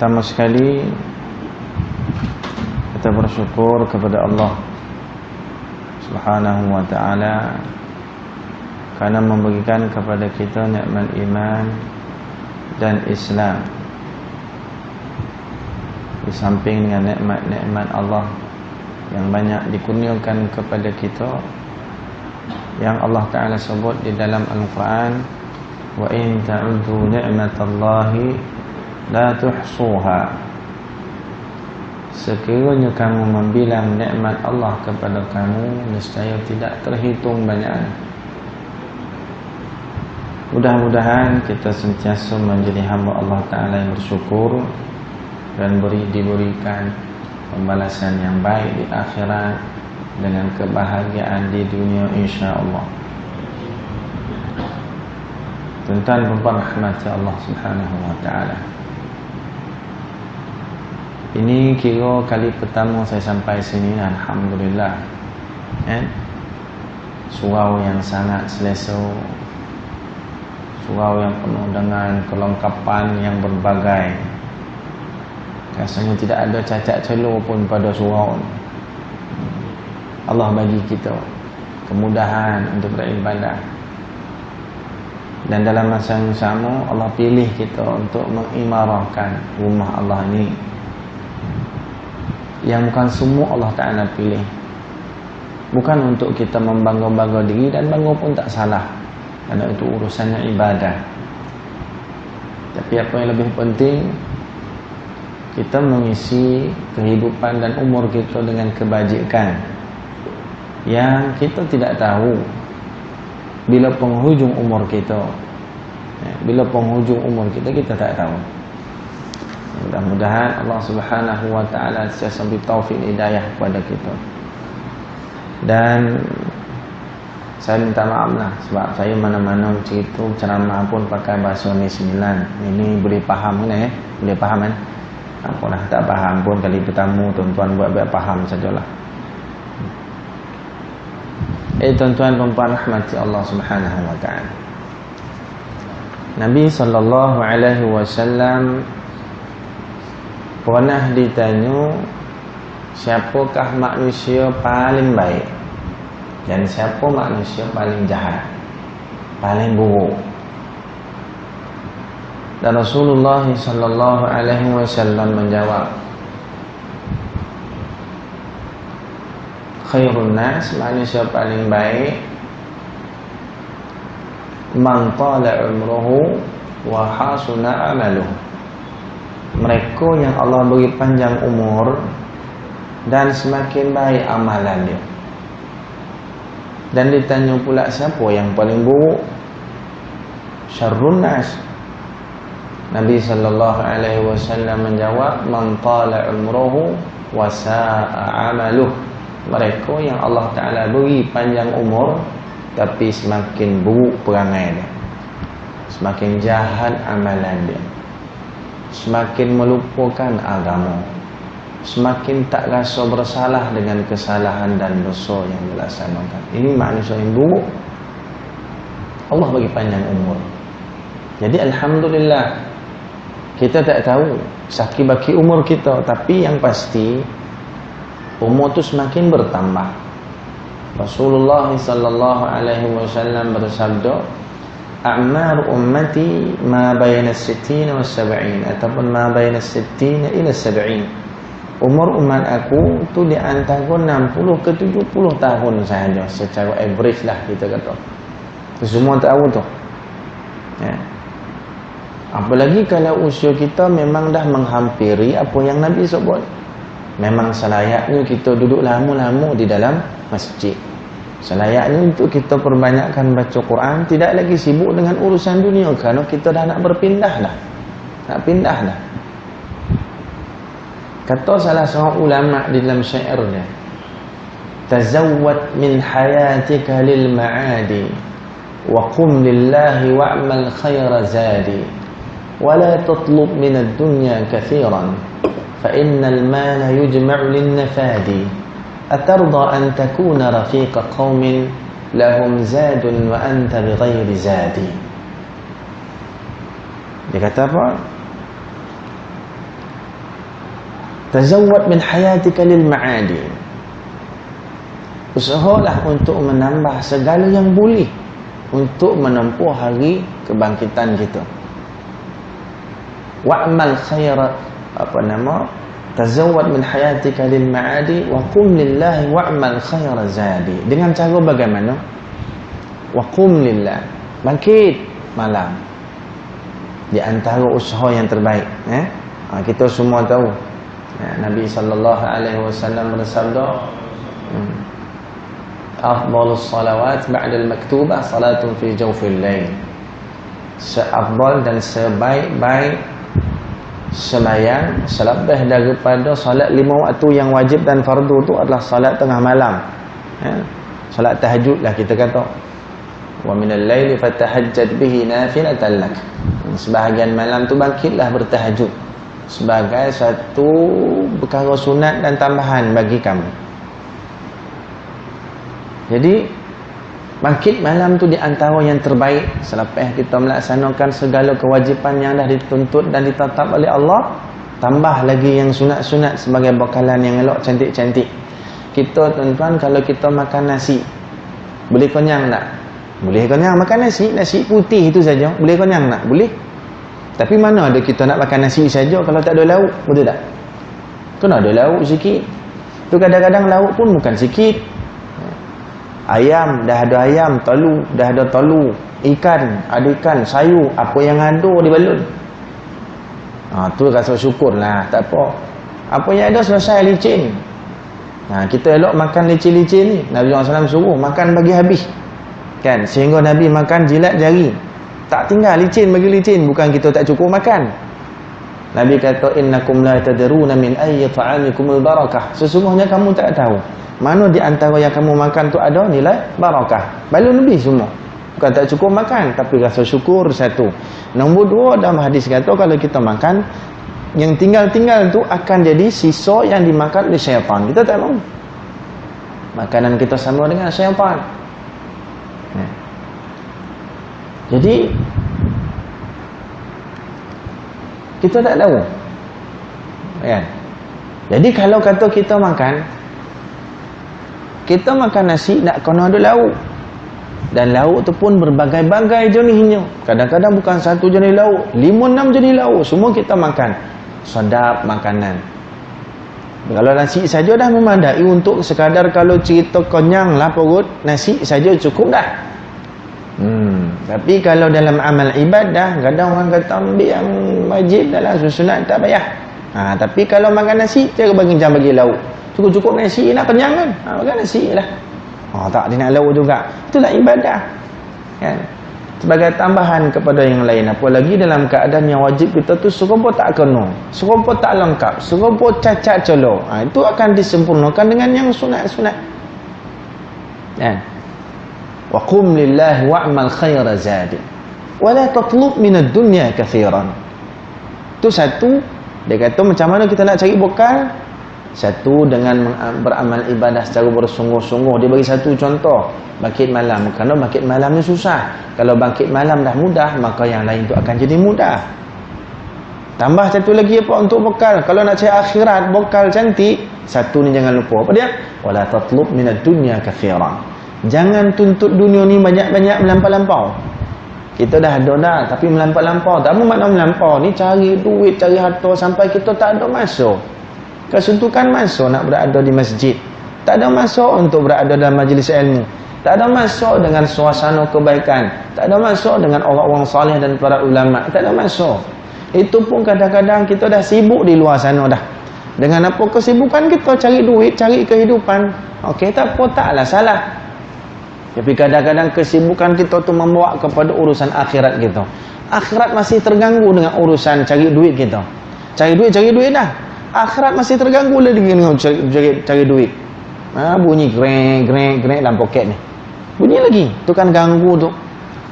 Pertama sekali kita bersyukur kepada Allah Subhanahu wa ta'ala karena memberikan kepada kita nikmat iman dan Islam. Di samping dengan nikmat-nikmat Allah yang banyak dikurniakan kepada kita, yang Allah Ta'ala sebut di dalam Al-Quran, wa in ta'uddu ni'matallahi la tuhsuha. Sekiranya kamu membilang nikmat Allah kepada kamu, nescaya tidak terhitung banyaknya. Mudah-mudahan kita sentiasa menjadi hamba Allah Ta'ala yang bersyukur dan diberikan pembalasan yang baik di akhirat dengan kebahagiaan di dunia, insya-Allah. Tuan-tuan dan puan rahmati Allah Subhanahu wa ta'ala, ini kira kali pertama saya sampai sini, alhamdulillah. Surau yang sangat selesa, surau yang penuh dengan kelengkapan yang berbagai. Rasanya tidak ada cacat celur pun pada surau. Allah bagi kita kemudahan untuk beribadah, dan dalam masa yang sama Allah pilih kita untuk mengimarahkan rumah Allah ini, yang bukan semua Allah Ta'ala pilih. Bukan untuk kita membangga-bangga diri, dan bangga pun tak salah, kerana itu urusannya ibadah. Tapi apa yang lebih penting, kita mengisi kehidupan dan umur kita dengan kebajikan yang kita tidak tahu bila penghujung umur kita. Bila penghujung umur kita, kita tak tahu. Mudah-mudahan Allah Subhanahu wa ta'ala sentiasa beri taufik hidayah kepada kita. Dan saya minta maaf lah, sebab saya mana-mana cerita ceramah pun pakai bahasa ni 9. Ini boleh faham kan? Boleh faham kan? Apalah, tak faham pun kali pertama tuan-tuan buat biar faham sajalah. Tuan-tuan dan puan rahmati Allah Subhanahu wa ta'ala, Nabi sallallahu alaihi wasallam pernah ditanya, siapakah manusia paling baik dan siapa manusia paling jahat, paling buruk? Dan Rasulullah sallallahu alaihi wasallam menjawab, khairun nas, manusia paling baik, man tala umruhu wa hasuna amaluhu, mereka yang Allah beri panjang umur dan semakin baik amalan dia. Dan ditanya pula siapa yang paling buruk? Syarrun nas, Nabi sallallahu alaihi wasallam menjawab, man tala umruhu wa sa'a amaluh, mereka yang Allah Ta'ala beri panjang umur tapi semakin buruk perangai dia, semakin jahat amalan dia, semakin melupakan agama, semakin tak rasa bersalah dengan kesalahan dan dosa yang dilaksanakan. Ini manusia yang buruk. Allah bagi panjang umur. Jadi alhamdulillah, kita tak tahu saki-baki umur kita, tapi yang pasti umur itu semakin bertambah. Rasulullah sallallahu alaihi wasallam bersabda, a'mar ummati ma baina as-sittin wa as-sab'in, ataupun ma baina as-sittin ila as-sab'in. Umur umat aku tu di antara 60 ke 70 tahun sahaja, secara average lah kita kata. Itu semua tahu tu. Ya. Apalagi kalau usia kita memang dah menghampiri apa yang Nabi sebut. Memang selayaknya kita duduk lama-lama di dalam masjid. Selayaknya untuk kita perbanyakkan baca Quran, tidak lagi sibuk dengan urusan dunia, kerana kita dah nak berpindah dah. Nak pindah dah. Kata salah seorang ulama di dalam syairnya, tazawwad min hayatika lil ma'adi wa qum lillahi wa'mal khayra zadi wa la tatlub min ad-dunya kathiran fa innal mala yujma'u lin nafadi atarda an takuna rafiqa qaumin lahum zadun wa anta bighairi zadi. Dia kata apa? tazawwad min hayatika lil ma'adi. Usahalah untuk menambah segala yang boleh untuk menempuh hari kebangkitan kita. Wa'mal khairat, tazawwad min hayatika lil ma'adi wa qum lillahi wa'mal khaira zadi. Dengan cara bagaimana? Wa qum lillah, bangkit malam. Di antara usaha yang terbaik, kita semua tahu, Nabi sallallahu alaihi wasallam bersabda, afdalus salawat ba'da al-maktubah salatun fi jawfil lail. Seafdal dan sebaik-baik sembahyang selebih daripada solat 5 waktu yang wajib dan fardu tu adalah solat tengah malam. Solat tahajud lah kita kata. Wa minal laili fatahajjad bihi nafilatan lak. Sebahagian malam tu bangkitlah bertahajud sebagai satu perkara sunat dan tambahan bagi kamu. Jadi bangkit malam tu di antara yang terbaik selepas kita melaksanakan segala kewajipan yang dah dituntut dan ditetap oleh Allah, tambah lagi yang sunat-sunat sebagai bekalan yang elok cantik-cantik. Kita tuan-tuan, kalau kita makan nasi boleh kenyang tak? Boleh kenyang makan nasi putih itu saja boleh kenyang tak? Boleh. Tapi mana ada kita nak makan nasi saja kalau tak ada lauk, betul tak? Kena ada lauk sikit. Tu kadang-kadang lauk pun bukan sikit. Ayam, dah ada ayam, telur, dah ada telur, ikan, ada ikan, sayur, apa yang ada di balun. Tu rasa syukur lah, tak apa. Apa yang ada selesai licin. Kita elok makan licin-licin ni. Nabi SAW suruh makan bagi habis. Kan? Sehingga Nabi makan jilat jari. Tak tinggal licin bagi licin, bukan kita tak cukup makan. Nabi kata, innakum la tadruna min ayyi ta'amikumul barakah. Sesungguhnya kamu tak tahu mana di antara yang kamu makan tu ada nilai barakah. Balun lebih semua. Bukan tak cukup makan, tapi rasa syukur satu. Nombor 2, dalam hadis kata kalau kita makan, yang tinggal-tinggal tu akan jadi sisa yang dimakan oleh syaitan. Kita tak mahu makanan kita sama dengan syaitan. Jadi kita tak tahu, kan? Jadi kalau kata kita makan nasi, nak kena ada lauk. Dan lauk tu pun berbagai-bagai jenisnya. Kadang-kadang bukan satu jenis lauk, 5-6 jenis lauk, semua kita makan. Sedap makanan. Kalau nasi saja dah memandai untuk sekadar kalau cerita kenyang lah perut, nasi saja cukup dah. Tapi kalau dalam amal ibadah, kadang orang kata ambil yang wajib dalam sunat tak payah. Tapi kalau makan nasi, cara bagi lauk. Cukup-cukup nasi nak kenyang kan? Makan nasi lah. Tak, dia nak lauk juga. Itulah ibadah. Kan? Sebagai tambahan kepada yang lain. Apalagi dalam keadaan yang wajib kita tu serupa tak kena, serupa tak lengkap, serupa cacat colok. Itu akan disempurnakan dengan yang sunat-sunat. Kan? Wa qum lillahi wa'mal khaira zadi. Wa la tatlub minad dunya kathiran. Itu satu. Dia kata macam mana kita nak cari bekal? Satu, dengan beramal ibadah secara bersungguh-sungguh. Dia bagi satu contoh, bangkit malam. Kerana bangkit malam ni susah. Kalau bangkit malam dah mudah, maka yang lain tu akan jadi mudah. Tambah satu lagi apa untuk bekal? Kalau nak cari akhirat, bekal cantik, satu ni jangan lupa. Apa dia? Wala tatlub minad dunya kathiran. Jangan tuntut dunia ni banyak-banyak melampau-lampau. Kita dah ada dah, tapi melampau-lampau. Tak apa makna melampau ni, cari duit, cari harta sampai kita tak ada masa. Kesuntukan masa nak berada di masjid, tak ada masa untuk berada dalam majlis ilmu, tak ada masa dengan suasana kebaikan, tak ada masa dengan orang-orang saleh dan para ulama, tak ada masa. Itu pun kadang-kadang kita dah sibuk di luar sana dah. Dengan apa kesibukan kita? Cari duit, cari kehidupan. Okey, tak apa, taklah salah. Tapi kadang-kadang kesibukan kita tu membawa kepada urusan akhirat kita. Akhirat masih terganggu dengan urusan cari duit kita. Cari duit dah. Akhirat masih terganggu lagi dengan cari duit. Bunyi greng dalam poket ni. Bunyi lagi. Tu kan ganggu tu.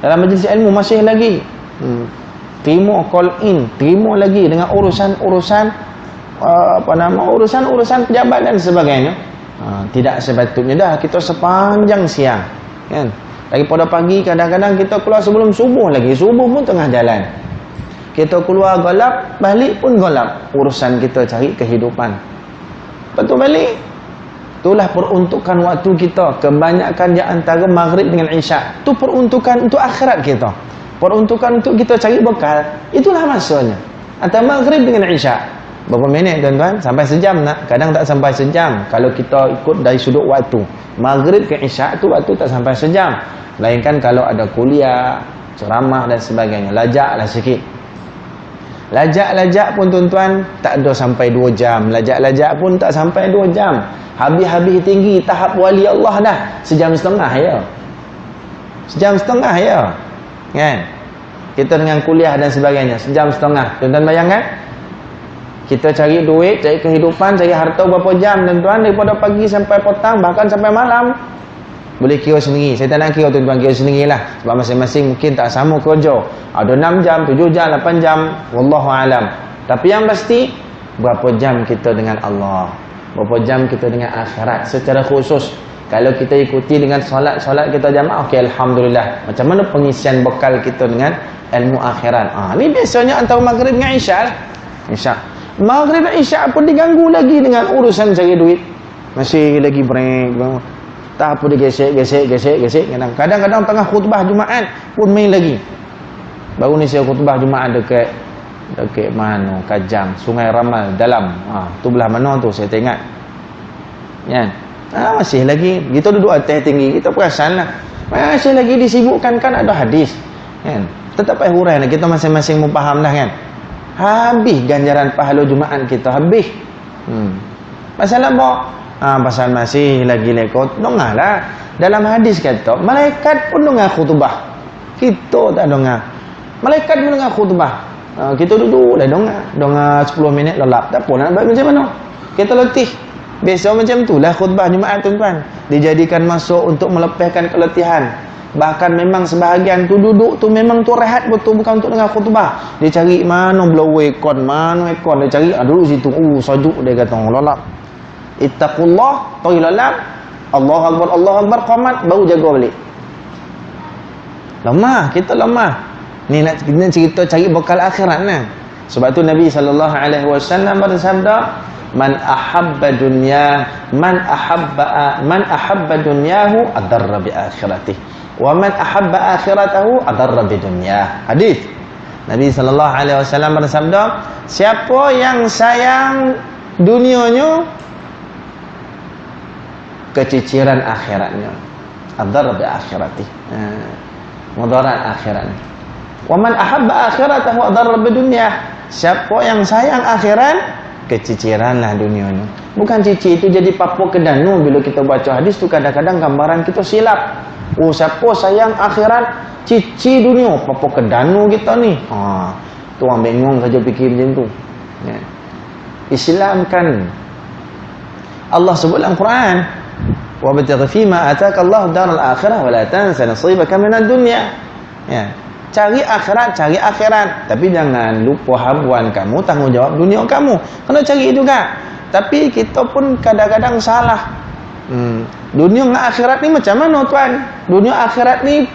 Dalam majlis ilmu masih lagi. Terima call in, terima lagi dengan urusan urusan pejabat dan sebagainya. Tidak sepatutnya dah kita sepanjang siang, kan? Daripada pagi kadang-kadang kita keluar sebelum subuh lagi. Subuh pun tengah jalan. Kita keluar gelap, balik pun gelap. Urusan kita cari kehidupan. Lepas tu balik. Itulah peruntukan waktu kita. Kebanyakan di antara maghrib dengan isyak. Itu peruntukan untuk akhirat kita. Peruntukan untuk kita cari bekal. Itulah masanya. Antara maghrib dengan isyak. Berapa minit tuan-tuan? Sampai sejam nak? Kadang tak sampai sejam. Kalau kita ikut dari sudut waktu. Maghrib ke isyak tu waktu tak sampai sejam. Lainkan kalau ada kuliah, ceramah dan sebagainya. Lajaklah sikit. Lajak-lajak pun tuan-tuan tak ada sampai 2 jam. Lajak-lajak pun tak sampai 2 jam. Habis-habis tinggi tahap wali Allah dah. 1.5 jam ya. 1.5 jam ya. Kan? Kita dengan kuliah dan sebagainya. 1.5 jam. Tuan-tuan bayangkan? Kita cari duit, cari kehidupan, cari harta berapa jam tuan-tuan. Daripada pagi sampai petang, bahkan sampai malam. Boleh kira sendiri. Saya tak nak kira tuan-tuan, kira sendirilah. Sebab masing-masing mungkin tak sama kerja. Ada 6 jam, 7 jam, 8 jam. Wallahualam. Tapi yang pasti, berapa jam kita dengan Allah. Berapa jam kita dengan akhirat. Secara khusus, kalau kita ikuti dengan solat kita jamaah, okey, Alhamdulillah. Macam mana pengisian bekal kita dengan ilmu akhirat. Ni biasanya antara maghrib dengan isyak. Isyak. Maghrib dan isyak pun diganggu lagi dengan urusan cari duit. Masih lagi break. Tak apa dia gesek. Kadang-kadang tengah khutbah Jumaat pun main lagi. Baru ni saya khutbah Jumaat dekat mana? Kajang, Sungai Ramal dalam. Tu belah mana tu saya tengok. Kan? Masih lagi. Kita duduk atas tinggi, kita perasanlah. Masih lagi disibukkan kan ada hadis. Kan? Tetap payah hurai lah. Kita masing-masing memfaham dah kan. Habis ganjaran pahala Jumaat kita habis. Pasal apa? Pasal masih lagi lekot. Dengarlah. Dalam hadis kata, malaikat pun dengar khutbah. Kita tak dengar. Malaikat pun dengar khutbah. Kita duduk dah dengar 10 minit lelap. Tak apa nak buat macam mana? Kita letih. Biasa macam itulah khutbah Jumaat tuan-tuan. Dijadikan masuk untuk melepaskan keletihan. Bahkan memang sebahagian tu duduk tu memang tu rehat betul, bukan untuk dengar khutbah. Dia cari mana blow ekon, mana ekon. Dia cari duduk situ. Sajuk dia kata lelap. Ittaqullah, tolak. Allah Akbar, qamat, baru jaga balik. Lemah, kita lemah. Ni nak cerita cari bekal akhirat nah. Sebab tu Nabi SAW bersabda, man ahabba dunyahu adarra bi akhiratihi wa man ahabba akhiratahu adarra bi dunyah. Hadis Nabi SAW bersabda, siapa yang sayang dunianya, keciciran akhiratnya. Adarra bi akhiratihi, mudarat akhiratnya. Wa man ahabba akhiratahu adarra bi dunyah. Siapa yang sayang akhirat, keciciranlah dunianya. Bukan cici itu jadi papo kedanu. Bila kita baca hadis tu kadang-kadang gambaran kita silap. Siapa sayang akhirat, cici dunia, papo kedanu kita ni. Tu orang bingung saja fikir macam tu. Ya. Islam kan Allah sebut dalam Quran, wa bataghi fima ataka Allah daral akhirah wa la tansa nasibaka minad dunya. Ya. Cari akhirat, tapi jangan lupa habuan kamu, tanggungjawab dunia kamu. Kena cari juga. Tapi kita pun kadang-kadang salah. Dunia dengan akhirat ni macam mana tuan? Dunia akhirat ni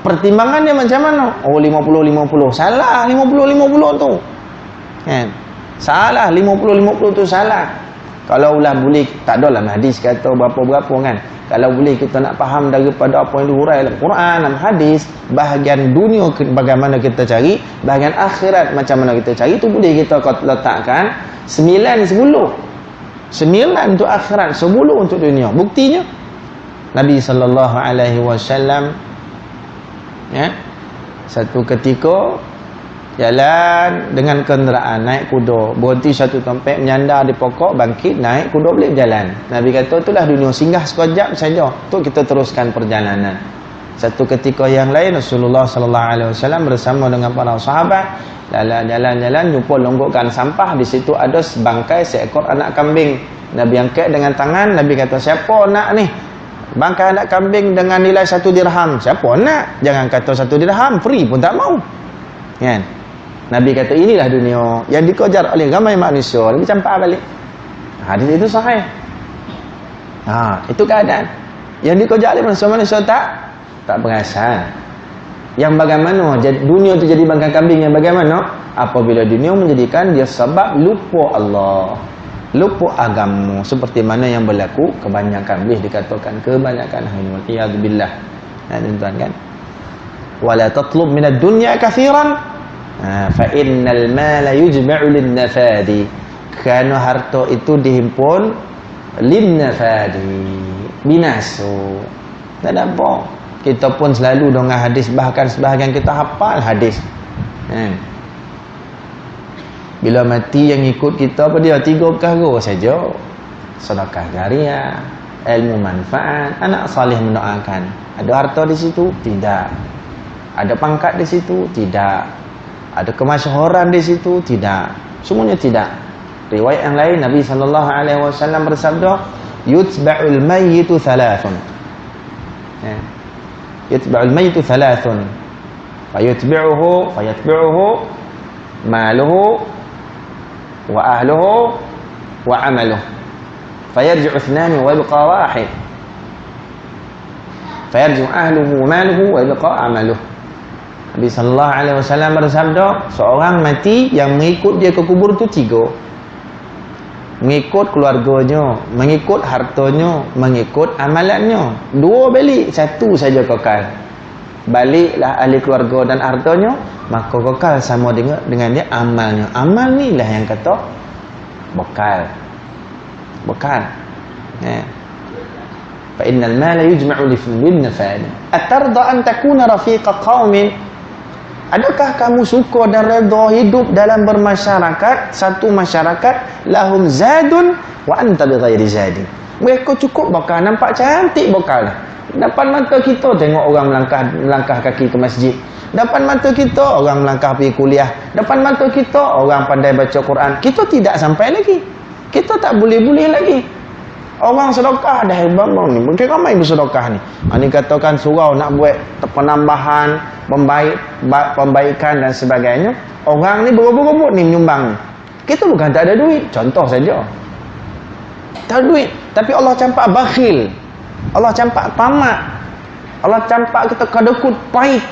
pertimbangannya macam mana? 50-50. Salah 50-50 tu. Kan? Salah 50-50 tu salah. Kalau ulah boleh, tak adalah hadis kata berapa-berapa kan. Kalau boleh kita nak faham daripada apa yang dihurai dalam Quran, dalam hadis, bahagian dunia bagaimana kita cari, bahagian akhirat macam mana kita cari, tu boleh kita letakkan 9-10. 9 untuk akhirat, 10 untuk dunia. Buktinya Nabi SAW ya, satu ketika jalan dengan kenderaan, naik kuda, berhenti satu tempat, menyandar di pokok, bangkit, naik kuda, balik berjalan. Nabi kata itulah dunia, singgah sekejap saja untuk kita teruskan perjalanan. Satu ketika yang lain, Rasulullah SAW bersama dengan para sahabat jalan-jalan, jumpa longgokan sampah. Di situ ada bangkai seekor anak kambing. Nabi angkat dengan tangan. Nabi kata, siapa nak ni bangkai anak kambing dengan nilai 1 dirham? Siapa nak? Jangan kata 1 dirham, free pun tak mau kan? Nabi kata inilah dunia yang dikejar oleh ramai manusia. Nabi campak balik. Hadis itu sahih. Itu keadaan yang dikejar oleh manusia tak perasan. Yang bagaimana dunia itu jadi bangkai kambing, yang bagaimana apabila dunia menjadikan dia sebab lupa Allah. luput agama, seperti mana yang berlaku kebanyakan, boleh dikatakan kebanyakan hari ini, waliyadzubillah. Tuan-tuan kan, wala tatlub minad dunya katsiran fa innal mala yujma'u lin nafadi, kerana harta itu dihimpun lin nafadi, binaso. Tak ada apa, kita pun selalu dengan hadis, bahkan sebahagian kita hafal hadis. Bila mati yang ikut kita apa dia? 3 perkara saja. Sedekah jariah, ilmu manfaat, anak salih mendoakan. Ada harta di situ? Tidak. Ada pangkat di situ? Tidak. Ada kemasyhuran di situ? Tidak. Semuanya tidak. Riwayat yang lain Nabi SAW bersabda, yutba'ul mayyitu thalathun. Yutba'ul mayyitu thalathun. Fayatbi'uhu maluhu wa ahluhu wa amaluhu. Fayarji'u ithnani wa yabqa wahid. Fayarji'u ahluhu wa maluhu wa yabqa amaluhu. Nabi sallallahu alaihi wasallam bersabda, seorang mati yang mengikut dia ke kubur tu 3. Mengikut keluarganya, mengikut hartanya, mengikut amalannya. 2 balik, 1 saja kekal. Baliklah ahli keluarga dan hartanya, maka kekal sama dengan dia amalnya. Amal ni lah yang kata bekal. Bekal. Fa innal mala yujma'u lin nafad. Atarda an takuna rafiqa qaumin? Adakah kamu suka dan redha hidup dalam bermasyarakat, satu masyarakat lahum zadun wa anta bighairi zadin? Mereka cukup bekal, nampak cantik bekal. Depan mata kita tengok orang melangkah kaki ke masjid. Depan mata kita orang melangkah pergi kuliah. Depan mata kita orang pandai baca Quran. Kita tidak sampai lagi. Kita tak boleh-boleh lagi. Orang sedekah dah hebat ni. Mungkin ramai bersedekah ni. Ini katakan surau nak buat penambahan, pembaikan dan sebagainya. Orang ni berebut-rebut ni menyumbang. Kita bukan tak ada duit. Contoh saja. Tak ada duit. Tapi Allah campak bakhil. Allah campak tamak. Allah campak kita kedekut pahit.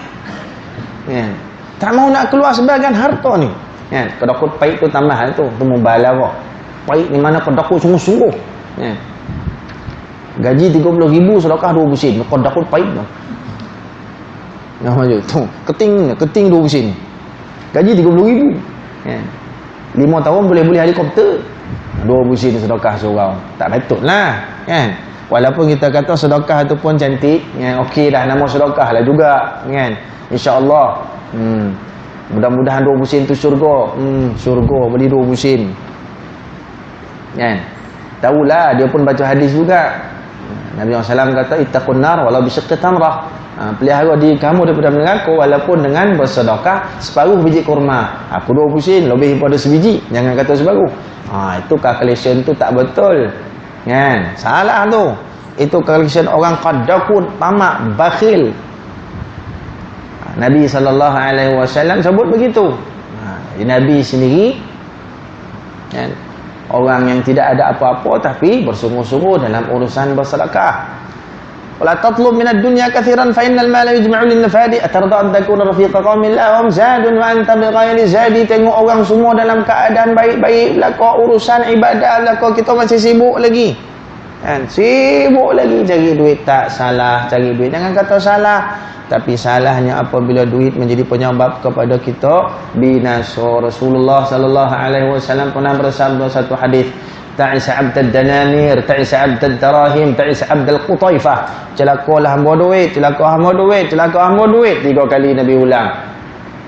Tak mau nak keluar sebagian harta ni. Kedekut pahit tu tambah tu mubalarah. Pahit ni mana kedekut sungguh-sungguh. Gaji 30,000, sedekah 20 sen. Kedekut pahit tu. Nama je tu. Keting 20 sen. Gaji 30,000. 5 tahun boleh beli helikopter. 20 sen sedekah surau. Tak patutlah, kan? Walaupun kita kata sedekah tu pun cantik, okey dah, nama sedekah lah juga, kan? InsyaAllah. Mudah-mudahan 20 sen tu syurga. Syurga beli 20 sen. Kan? Tahulah, dia pun baca hadis juga. Nabi SAW kata, ittaqun nar walau bisyiqqi tamrah. Pelihara diri kamu daripada neraka walaupun dengan bersedekah separuh biji kurma. Aku 20 sen lebih daripada sebiji, jangan kata separuh. Itu calculation tu tak betul. Kan? Salah tu. Itu calculation orang qadakun, tamak, bakhil. Nabi SAW sebut begitu. Nabi sendiri, kan, orang yang tidak ada apa-apa tapi bersungguh-sungguh dalam urusan bersedekah. Wala tatlub minad dunya katsiran fa innal mala yujma'u lin nafadi atarda an takuna rafiqa qaumin lahum zadun wa anta bighairi zadi. Tengok orang semua dalam keadaan baik-baik, belaka urusan ibadah, belaka kita masih sibuk lagi. Kan? Sibuk lagi cari duit. Tak salah cari duit, jangan kata salah. Tapi salahnya apabila duit menjadi penyebab kepada kita binasa. Rasulullah sallallahu alaihi wasallam pernah bersabda satu hadis, ta'isa 'abdad dananir, ta'isa 'abdad darahim, ta'isa 'abdal qutaifah. Celakalah hamba duit, celaka hamba duit, celaka hamba duit. 3 kali Nabi ulang.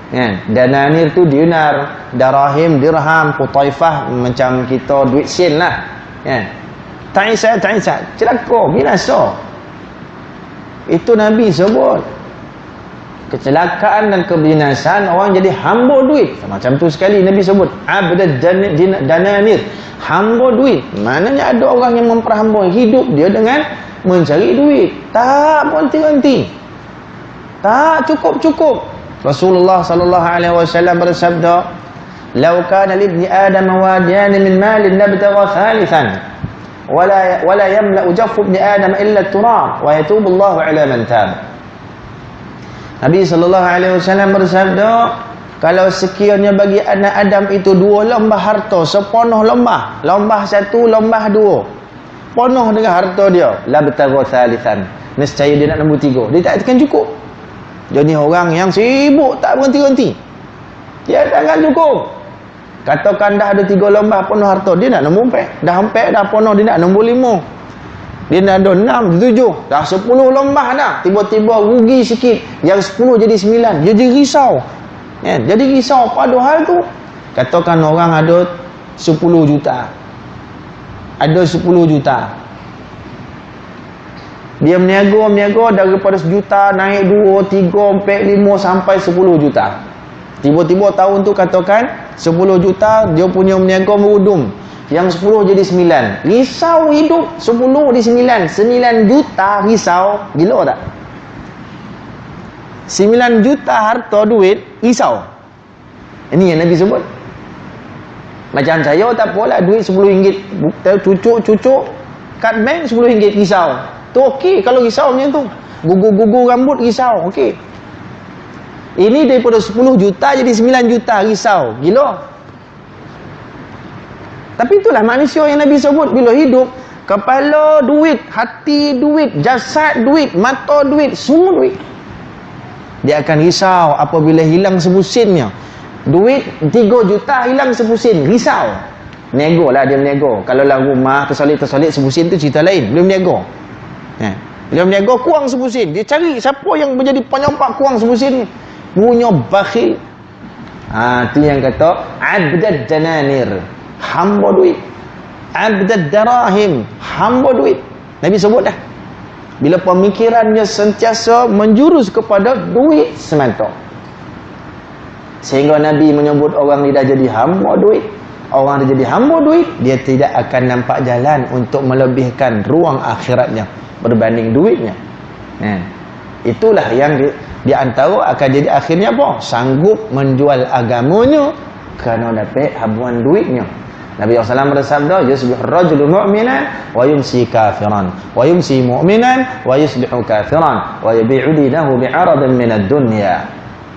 Kan? Dananir tu dinar, darahim dirham, qutaifah macam kita duit sen lah. Kan? Ta'isa, celaka, binasa. Itu Nabi sebut. Kecelakaan dan kebinasaan orang jadi hamba duit. Macam tu sekali Nabi sebut abdad dananir, hamba duit. Maknanya ada orang yang memperhamba hidup dia dengan mencari duit. Tak berhenti-henti. Tak cukup-cukup. Rasulullah sallallahu alaihi wasallam bersabda, "Law kana li ibni Adam wadiyan min malin labtagha thalithan wala yamla'u jaffu ibni Adam illa turab wa yatubu Allah 'ala man tab." Nabi sallallahu alaihi wasallam bersabda, Kalau sekiranya bagi anak Adam itu 2 lembah harta, sepenuh lembah, lembah 1, lembah 2, penuh dengan harta dia, la betara salisan, nescaya dia nak nombor 3, dia tak akan cukup. Jadi orang yang sibuk tak berhenti-henti, dia tak akan cukup. Katakan dah ada 3 lembah penuh harta, dia nak nombor 4, dah 4 dah penuh, dia nak nombor 5, dia nak ada 6, 7, dah 10 lembah dah, tiba-tiba rugi sikit, yang 10 jadi 9, dia jadi risau. Jadi risau pada hal tu. Katakan orang ada 10 juta, ada 10 juta, dia meniaga daripada 1 juta naik 2, 3, 4, 5 sampai 10 juta. Tiba-tiba tahun tu katakan 10 juta dia punya meniaga merudum, yang 10 jadi 9, risau hidup. 10 di 9, 9 juta, risau. Gila tak? 9 juta harta duit, risau. Ini yang Nabi sebut. Macam saya tak apalah, duit RM10, cucuk kad bank RM10, risau. Tu okey kalau risau macam tu. Gugur-gugur rambut, risau, okey. Ini daripada 10 juta jadi 9 juta, risau. Gila. Tapi itulah manusia yang Nabi sebut. Bila hidup, kepala duit, hati duit, jasad duit, mata duit, semua duit. Dia akan risau apabila hilang sebusinnya. Duit 3 juta hilang sebusin, risau. Nego lah dia menego. Kalau lah rumah tersalit-tersalit sebusin tu cerita lain, belum nego. Bila menego kurang sebusin, dia cari siapa yang menjadi penyampak kurang sebusin ni. Punya bakhil. Tu yang kata abdad dananir, hamba duit. Abdad darahim, hamba duit. Nabi sebut dah. Bila pemikirannya sentiasa menjurus kepada duit semata. Sehingga Nabi menyebut orang ni dah jadi hamba duit. Orang dah jadi hamba duit, dia tidak akan nampak jalan untuk melebihkan ruang akhiratnya berbanding duitnya. Itulah yang di antara akan jadi akhirnya apa? Sanggup menjual agamanya kerana dapat habuan duitnya. Nabi SAW bersabda, yusbih rajulu mu'minan wa yumsi kafiran, wa yumsi mu'minan wa yusbihu kafiran, wa yabi'u dinahu bi'aradin minad dunya.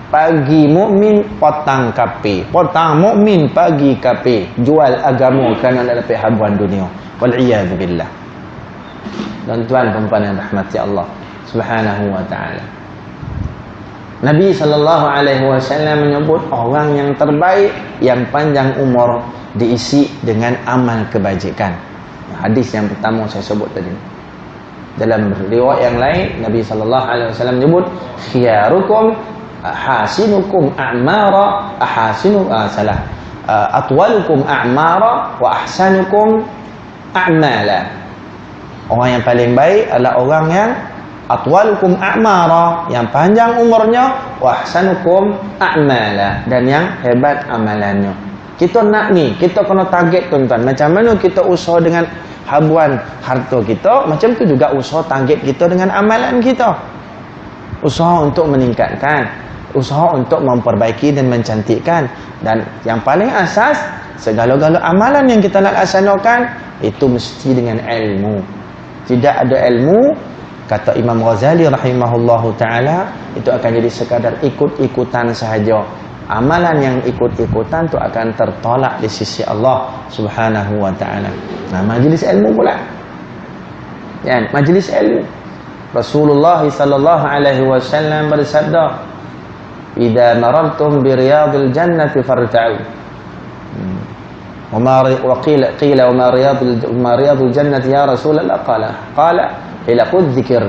Pagi mukmin, petang kafir. Petang mukmin, pagi kafir. Jual agama kerana nak dapat habuan dunia. Wal iyad billah. Dan tuan perempuan yang rahmati Allah Subhanahu wa taala. Nabi SAW menyebut orang yang terbaik, yang panjang umur, diisi dengan amal kebajikan. Hadis yang pertama saya sebut tadi. Dalam riwayat yang lain, Nabi SAW menyebut khiyarukum ahasinukum a'mara, atwalukum a'mara wa ahsanukum a'mala. Orang yang paling baik adalah orang yang atwalukum a'mara, yang panjang umurnya, wa ahsanukum a'mala, dan yang hebat amalannya. Kita nak ni, kita kena target tuan-tuan. Macam mana kita usaha dengan habuan harta kita, macam tu juga usaha target kita dengan amalan kita. Usaha untuk meningkatkan, usaha untuk memperbaiki dan mencantikkan. Dan yang paling asas, segala-gala amalan yang kita nak laksanakan, itu mesti dengan ilmu. Tidak ada ilmu, kata Imam Ghazali rahimahullahu ta'ala, itu akan jadi sekadar ikut-ikutan sahaja. Amalan yang ikut-ikutan tu akan tertolak di sisi Allah Subhanahu wa ta'ala. Majlis ilmu pula. Majlis ilmu. Rasulullah sallallahu alaihi wasallam bersabda, "Idza marartum bi riyadil jannati farta'u." Wa qila wa ma riyadul jannati ya Rasulullah, qala ilaqud dzikr.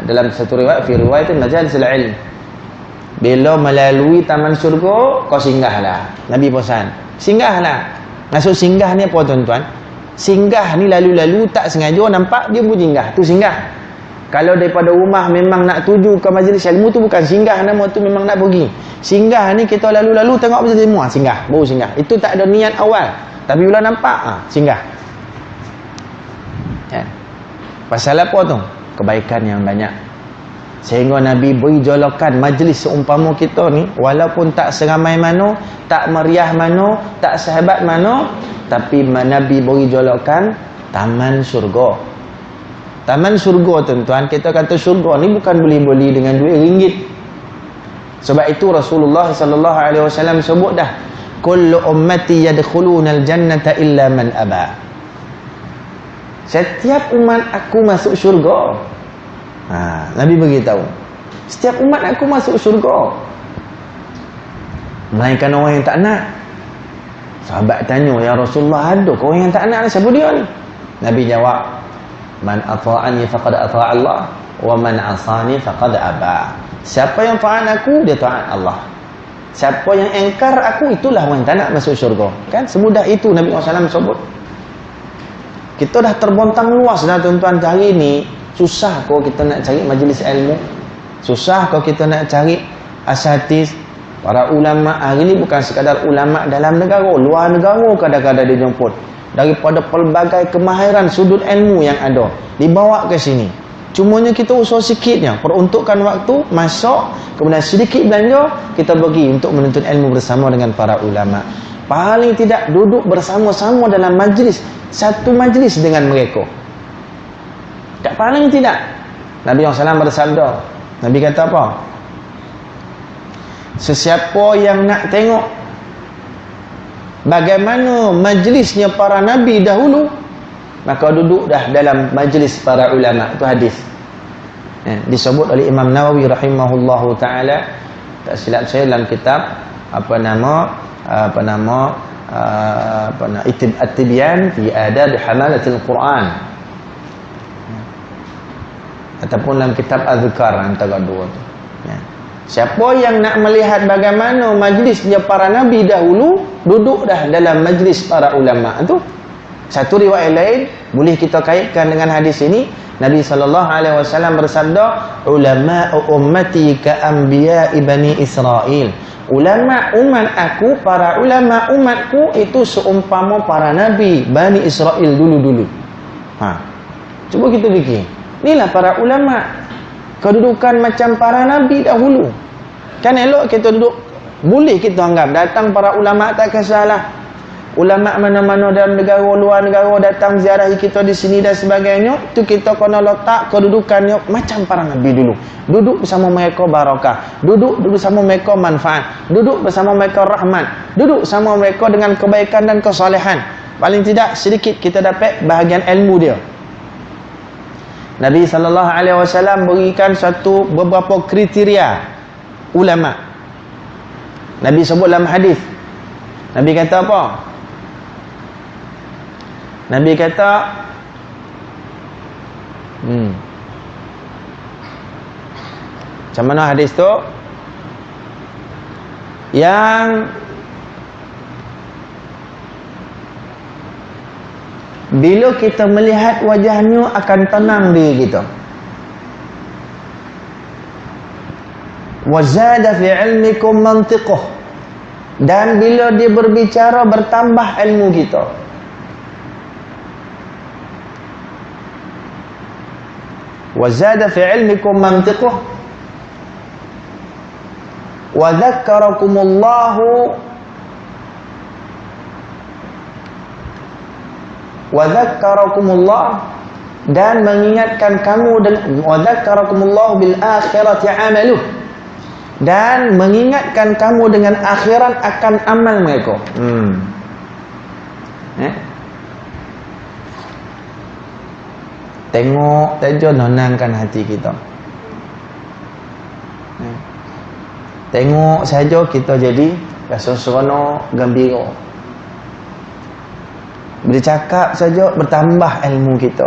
Dalam satu riwayat, fi riwayatin majalisul ilm, bila melalui taman syurga, kau singgahlah. Nabi pesan, singgahlah. Maksud singgah ni apa tuan-tuan? Singgah ni lalu-lalu tak sengaja nampak dia pun singgah, tu singgah. Kalau daripada rumah memang nak tuju ke majlis ilmu, tu bukan singgah, nama tu memang nak pergi. Singgah ni kita lalu-lalu tengok majlis ilmu, singgah, baru singgah. Itu tak ada niat awal, tapi bila nampak, singgah. Pasal apa tu? Kebaikan yang banyak. Sehingga Nabi beri jolokan majlis seumpama kita ni, walaupun tak seramai mana, tak meriah mana, tak sehebat mana, tapi Nabi beri jolokan taman syurga. Taman syurga tuan-tuan, kita kata syurga ni bukan beli-beli dengan duit ringgit. Sebab itu Rasulullah sallallahu alaihi wasallam sebut dah, kullu ummati yadkhuluna al-jannata illa man aba. Setiap umat aku masuk syurga. Nabi beritahu, setiap umat aku masuk syurga, melainkan orang yang tak nak. Sahabat tanya, ya Rasulullah, ada ke orang yang tak nak? Siapa dia ni? Nabi jawab, man ata'ani faqad ata'a Allah, wa man asani faqad aba. Siapa yang taat aku, dia taat Allah. Siapa yang engkar aku, itulah orang yang tak nak masuk syurga. Kan semudah itu Nabi SAW sebut. Kita dah terbontang luas dah tuan-tuan. Hari ni susah kau kita nak cari majlis ilmu, susah kau kita nak cari asatidz, para ulama. Hari ni bukan sekadar ulama dalam negara, luar negara kadang-kadang dia jemput. Daripada pelbagai kemahiran sudut ilmu yang ada, dibawa ke sini. Cumanya kita usaha sikitnya, peruntukkan waktu, masuk, kemudian sedikit belanja, kita pergi untuk menuntut ilmu bersama dengan para ulama. Paling tidak duduk bersama-sama dalam majlis, satu majlis dengan mereka. Tak paling tidak. Nabi SAW bersabda, Nabi kata apa? Sesiapa yang nak tengok bagaimana majlisnya para nabi dahulu, maka duduk dah dalam majlis para ulama. Itu hadis. Disebut oleh Imam Nawawi rahimahullahu taala, tak silap saya, dalam kitab At-Tibyan fi Adab Hamalatil Quran, ataupun dalam kitab Az-Zikar, antara dua tu. Siapa yang nak melihat bagaimana majlisnya para nabi dahulu, duduk dah dalam majlis para ulama. Itu satu riwayat lain boleh kita kaitkan dengan hadis ini. Nabi SAW bersabda, ulama ummati ka anbiya Bani Israel. Ulama umat aku, para ulama umatku itu seumpama para nabi Bani Israel dulu-dulu. Cuba kita fikir, inilah para ulama, kedudukan macam para nabi dahulu. Kan elok kita duduk, boleh kita anggap datang para ulama tak kisahlah. Ulama mana-mana dalam negara, luar negara datang ziarahi kita di sini dan sebagainya, tu kita kena letak kedudukannya macam para nabi dulu. Duduk bersama mereka barakah, duduk bersama mereka manfaat, duduk bersama mereka rahmat, duduk bersama mereka dengan kebaikan dan kesalehan. Paling tidak sedikit kita dapat bahagian ilmu dia. Nabi SAW berikan beberapa kriteria ulama. Nabi sebut dalam hadis. Nabi kata apa? Nabi kata macam mana hadis tu? Yang bila kita melihat wajahnya akan tenang diri kita. Wazada fi ilmikum mantiquh. Dan bila dia berbicara bertambah ilmu kita. Wazada fi ilmikum mantiquh. Wa dzakkarakumullahu dan mengingatkan kamu dengan wa dzakkarakumullahu bil akhirati amaluh, dan mengingatkan kamu dengan akhirat akan amal mereka. Tengok saja nenangkan hati kita. Tengok saja kita jadi rasa seronok, gembira. Bercakap saja bertambah ilmu kita.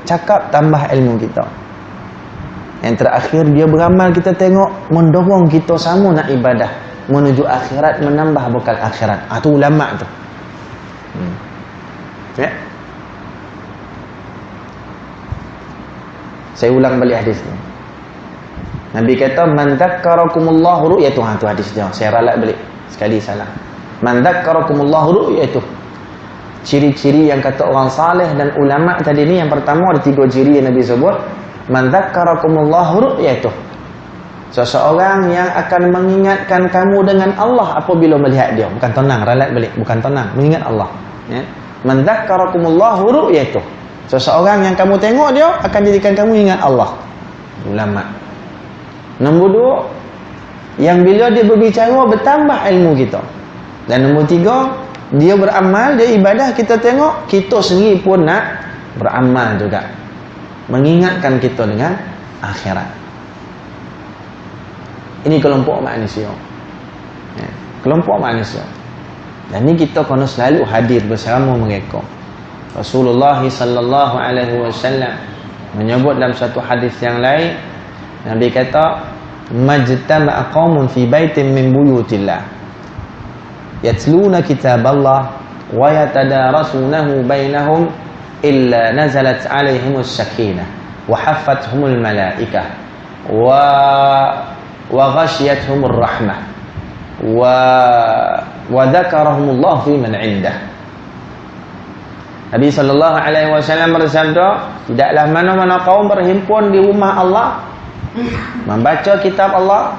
Cakap tambah ilmu kita. Yang terakhir dia beramal, kita tengok mendorong kita sama nak ibadah menuju akhirat, menambah bekal akhirat. Tu ulama tu. Saya ulang balik hadis ni. Nabi kata, man dzakkarakumullahu ru'yatuh. Tu hadis dia. Saya ralat balik sekali salah. Man dzakkarakumullahu ru'yatuh. Ciri-ciri yang kata orang saleh dan ulama tadi ni, yang pertama ada 3 ciri yang Nabi sebut. Man dzakkarakumullahu ru'yatuh. Seseorang yang akan mengingatkan kamu dengan Allah apabila melihat dia. Bukan tenang, ralat balik. Bukan tenang, mengingat Allah. Man dzakkarakumullahu ru'yatuh. Seseorang yang kamu tengok dia akan jadikan kamu ingat Allah. Ulama. Nombor 2, yang bila dia berbicara bertambah ilmu kita. Dan nombor 3, dia beramal, dia ibadah, kita tengok kita sendiri pun nak beramal juga, mengingatkan kita dengan akhirat. Ini kelompok manusia, ya, kelompok manusia. Dan ini kita kena selalu hadir bersama mereka. Rasulullah sallallahu alaihi wasallam menyebut dalam satu hadis yang lain, Nabi kata, majtama'a qaumun fi baitin min buyutillah yatluna kitaballah wa yatadarasunahu bainahum illa nazalat alaihimus sakinah wa haffathumul malaikah wa ghashiyatuhumur rahmah wa dzakarahumullah fi man 'indah. Nabi sallallahu alaihi wasallam bersabda, tidaklah mana-mana kaum berhimpun di rumah Allah, membaca kitab Allah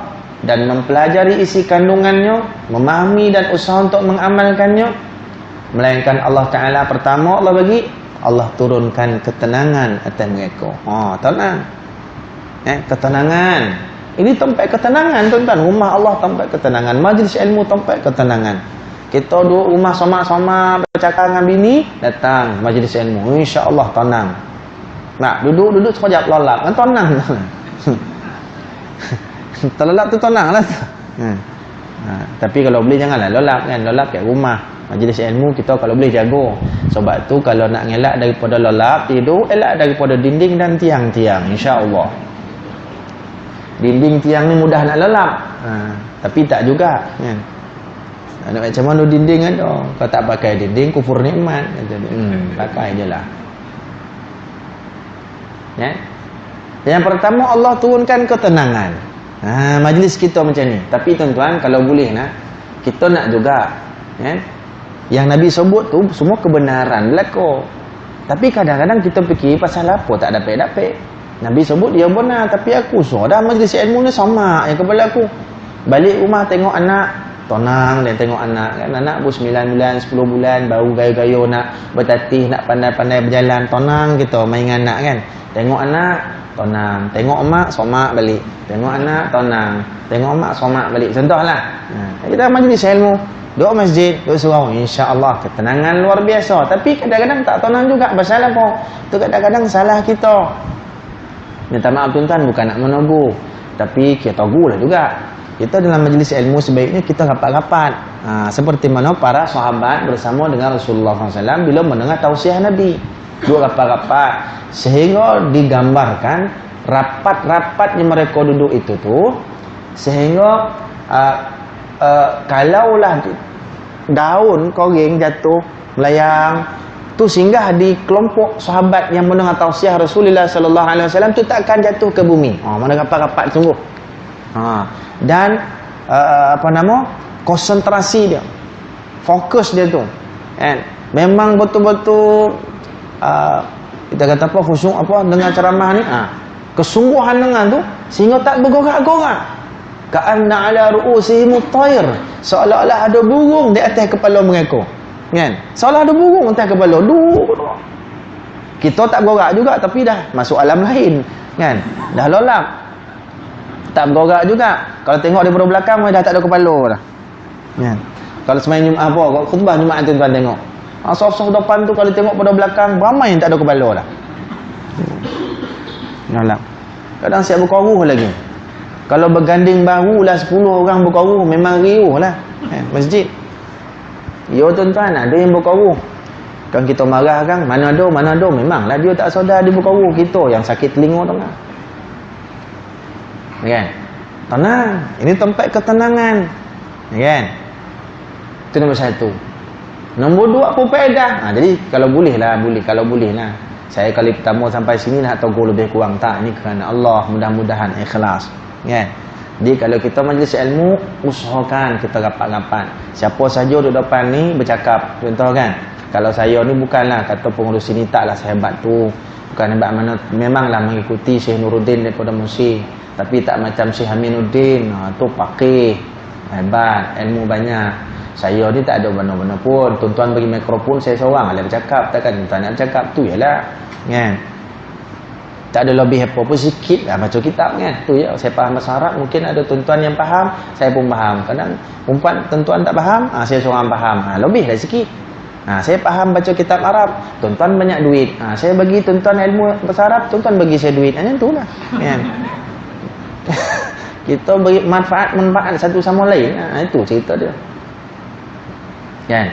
dan mempelajari isi kandungannya, memahami dan usaha untuk mengamalkannya, melainkan Allah Ta'ala pertama Allah turunkan ketenangan atas mereka. Tenang, ketenangan. Ini tempat ketenangan, tuan-tuan. Rumah Allah tempat ketenangan, majlis ilmu tempat ketenangan. Kita duduk rumah sama-sama bercakap dengan bini, datang majlis ilmu, insya-Allah tenang. Nak duduk sekejap lolap, kan tenang. Terlelap tu tenang lah tu. Tapi kalau boleh janganlah lolap kan. Lolap kat rumah. Majlis ilmu kita kalau boleh jaga. Sebab tu kalau nak ngelak daripada lolap tidur, elak daripada dinding dan tiang-tiang, insya-Allah. Dinding tiang ni mudah nak lelap. Tapi tak juga kan. Macam mana dinding ada? Kau tak pakai dinding, kufur nikmat. Pakai je lah. Ya? Yang pertama, Allah turunkan ketenangan. Majlis kita macam ni. Tapi tuan-tuan, kalau boleh kita nak juga, ya? Yang Nabi sebut tu semua kebenaran berlaku. Tapi kadang-kadang kita fikir pasal apa tak dapat-dapat. Nabi sebut dia benar, tapi aku dah majlis ilmu ni sama yang kepala aku. Balik rumah tengok anak, tenang dan tengok anak kan. Anak pun 9 bulan, 10 bulan, baru gaya-gaya nak bertatih, nak pandai-pandai berjalan. Tenang kita main dengan anak kan. Tengok anak, tenang. Tengok mak, somak balik. Tengok anak, tenang. Tengok mak, somak balik. Contohlah. Kita majlis ilmu, duduk masjid, duduk surau, insya-Allah ketenangan luar biasa. Tapi kadang-kadang tak tenang juga. Pasal apa? Tu kadang-kadang salah kita. Minta maaf tuan-tuan, bukan nak menegur, tapi kita tegulah juga. Kita dalam majlis ilmu sebaiknya kita rapat-rapat. Seperti mana para sahabat bersama dengan Rasulullah SAW bila mendengar tausiah Nabi. Duduk rapat-rapat. Sehingga digambarkan rapat-rapatnya mereka duduk itu tu. Sehingga kalaulah daun koreng jatuh, melayang, tu singgah di kelompok sahabat yang mendengar tausiah Rasulullah sallallahu alaihi wasallam tu tak akan jatuh ke bumi. Mana rapat-rapat sungguh. Dan konsentrasi dia, fokus dia tu kan, memang betul-betul kita kata apa, khusyuk apa dengan ceramah ni, kesungguhan dengan tu sehingga tak bergorak-gorak. Ka'anna ala ru'usihim at-tayr, seolah-olah ada burung di atas kepala mereka kan, seolah ada burung atas kepala. Kita tak bergorak juga, tapi dah masuk alam lain kan, dah lolap, tak bergorak juga. Kalau tengok daripada belakang dah tak ada kepala dah kan. Kalau semain Jumaat apa, khutbah Jumaat tuan-tuan tengok, saf-saf depan tu kalau tengok pada belakang ramai yang tak ada kepala dah. Lolap. Kadang siap berkoruh lagi. Kalau berganding barulah 10 orang berkoruh, memang riuh lah masjid. Ya tuan-tuan, ada yang berkoruh. Kan kita marah kan, mana ada, memanglah dia tak sedar dia berkoruh. Kita yang sakit telinga tu kan. Kan? Tenang, ini tempat ketenangan. Kan? Itu nombor 1. Nombor 2 apa faedah? Jadi kalau boleh lah. Saya kali pertama sampai sini nak tegur lebih kurang tak, ni kerana Allah, mudah-mudahan ikhlas. Kan? Jadi kalau kita majlis ilmu, usahakan kita rapat-rapat. Siapa saja duduk depan ni bercakap. Contoh kan, kalau saya ni bukanlah kata pengurus sini taklah sehebat tu. Bukan hebat mana, memanglah mengikuti Syekh Nuruddin daripada Mesir. Tapi tak macam Syekh Aminuddin. Tu pakih, hebat, ilmu banyak. Saya ni tak ada mana-mana pun. Tuan-tuan bagi mikrofon, saya seorang lah bercakap. Takkan tuan nak bercakap tu, yalah. Kan? Tak ada lebih apa pun, sikit lah baca kitab kan. Tu ya, saya faham bahasa Arab, mungkin ada tuan-tuan yang faham, saya pun faham. Kadang perempuan tuan-tuan tak faham, saya seorang faham. Lebih lah sikit. Saya faham baca kitab Arab, tuan-tuan banyak duit. Saya bagi tuan-tuan ilmu bahasa Arab, tuan-tuan bagi saya duit. Macam tu lah. Kan? Kita beri manfaat satu sama lain. Itu cerita dia. Kan?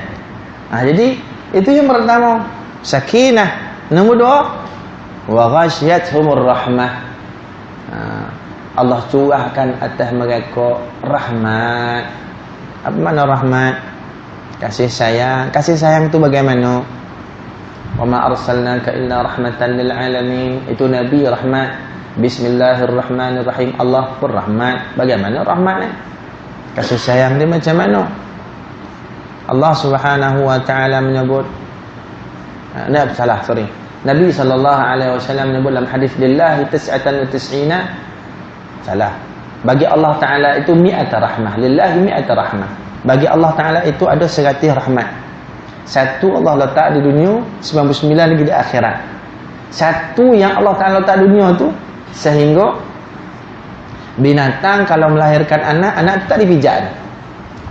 Jadi itu yang pertama, sakinah. Nombor dua, wa ghasyiyatuhumur rahmah. Allah curahkan atas mereka rahmat. Apa makna rahmat? Kasih sayang. Kasih sayang tu bagaimana? Wa ma arsalnaka illa rahmatan lil alamin. Itu nabi rahmat. Bismillahirrahmanirrahim. Allah pun rahmat. Bagaimana rahmat ni? Kasih sayang dia macam mana? Allah Subhanahu wa taala menyebut, Nabi SAW menyebut dalam hadis, lillahi tis'atan wa tis'ina. Salah. Bagi Allah Ta'ala itu mi'ata rahmah. Lillahi mi'ata rahmah. Bagi Allah Ta'ala itu ada 100 rahmat. Satu Allah letak di dunia, 99 lagi di akhirat. Satu yang Allah Ta'ala letak di dunia tu, sehingga binatang kalau melahirkan anak, anak tu tak dipijak.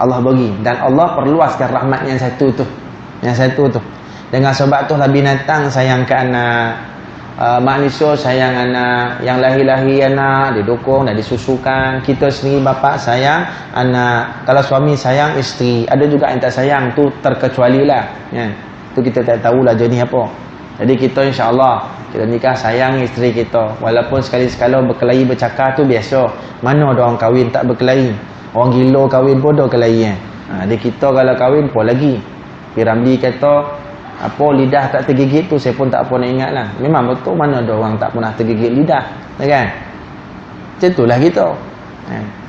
Allah bagi. Dan Allah perluaskan rahmat yang satu tu. Yang satu tu. Dengan sebab tu lah binatang sayang ke anak, manusia sayang anak, yang lahir-lahir anak didukung dan disusukan. Kita sendiri bapa sayang anak, kalau suami sayang isteri. Ada juga yang tak sayang, tu terkecuali lah ya. Tu kita tak tahulah jenis apa. Jadi kita insya-Allah kita nikah sayang isteri kita, walaupun sekali-sekala berkelahi bercakap tu biasa. Mana ada orang kahwin tak berkelahi? Orang gila kahwin pun ada kelahi Jadi kita kalau kahwin pun lagi. Piramli kata apa lidah tak tergigit tu, saya pun tak pernah ingat lah. Memang betul, mana ada orang tak pernah tergigit lidah, kan? Macam itulah kita.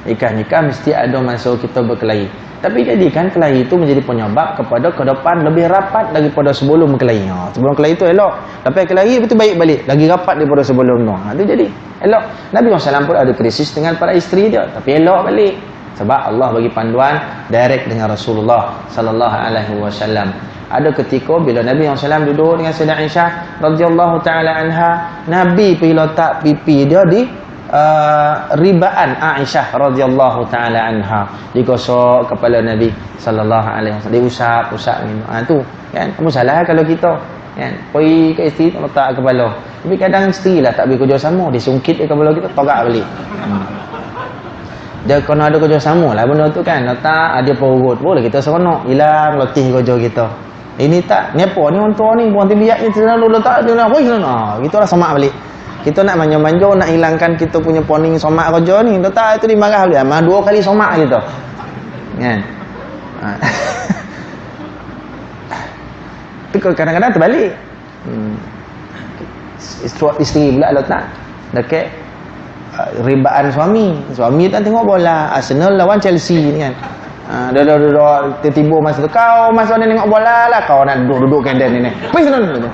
Nikah-nikah mesti ada masa kita berkelahi. Tapi jadikan kelahi itu menjadi penyebab kepada ke depan lebih rapat daripada sebelum berkelahi. Sebelum kelahi itu elok, tapi kelahi betul baik balik, lagi rapat daripada sebelum tu. Itu jadi elok. Nabi SAW pun ada krisis dengan para isteri dia, tapi elok balik. Sebab Allah bagi panduan direct dengan Rasulullah sallallahu alaihi wasallam. Ada ketika bila Nabi SAW duduk dengan Sayyidah Aisyah radhiyallahu taala anha, Nabi pergi letak pipi dia di ribaan Aisyah radhiyallahu taala anha. Digosok kepala Nabi sallallahu alaihi wasallam, diusap-usap gitu. Tu kan. Kamu salah kalau kita kan pergi ke isteri letak kepala. Tapi kadang isteri lah tak bagi kerjasama, disungkit ke kepala kita, togak balik. Dia kena ada kerjasama lah benda tu kan. Letak dia perut, boleh kita seronok, hilang letih kerja kita. Ini tak, ni apa ni untuk ni buang tibiak ni terlalu letak dia nak woi sana. Kita lah semak balik. Kita nak manja-manja nak hilangkan kita punya poning somak kerja ni. Letak itu dimarah balik. Mah 2 kali somak kita. Kan? Tapi kadang-kadang terbalik. Isteri pula letak dekat ribaan suami. Suami tak tengok bola. Arsenal lawan Chelsea ni kan. Tiba-tiba masa tu, kau masa ni tengok bola lah, kau nak duduk kenden ni. Pergi sana dulu.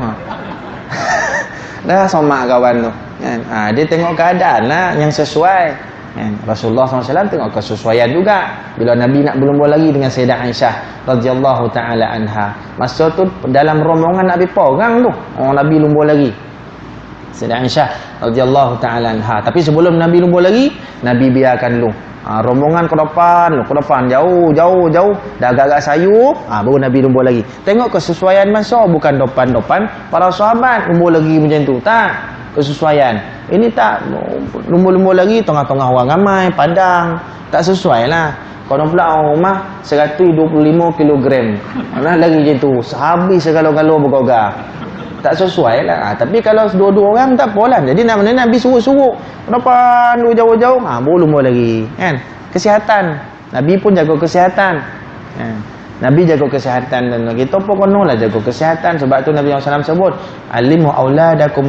Dah somak kawan tu kan. Dia tengok keadaan lah yang sesuai kan. Rasulullah SAW tengok kesesuaian juga. Bila Nabi nak berlumba lagi dengan Sayyidah Aisyah radhiyallahu taala anha, masa tu dalam rombongan Nabi orang tu Nabi lumba lagi Sayyidah Aisyah radhiyallahu taala anha. Tapi sebelum Nabi lumba lagi, Nabi biarkan lu rombongan ke depan jauh dah agak-agak sayup, baru Nabi lumba lagi. Tengok kesesuaian masa, bukan depan-depan para sahabat lumba lagi macam tu, tak kesesuaian. Ini tak lumba-lumba lagi tengah-tengah orang ramai pandang, tak sesuai lah. Kalau pula rumah 125 kg mana lagi macam tu, habis segala-gala bergogar, tak sesuai lah. Tapi kalau dua-dua orang tak apalah. Jadi nak Nabi suruh-suruh depan jauh-jauh, baru lumba lagi kan. Kesihatan, Nabi pun jaga kesihatan kan? Nabi jaga kesihatan, dan kita pun kenalah jaga kesihatan. Sebab tu Nabi SAW sebut, alimu auladakum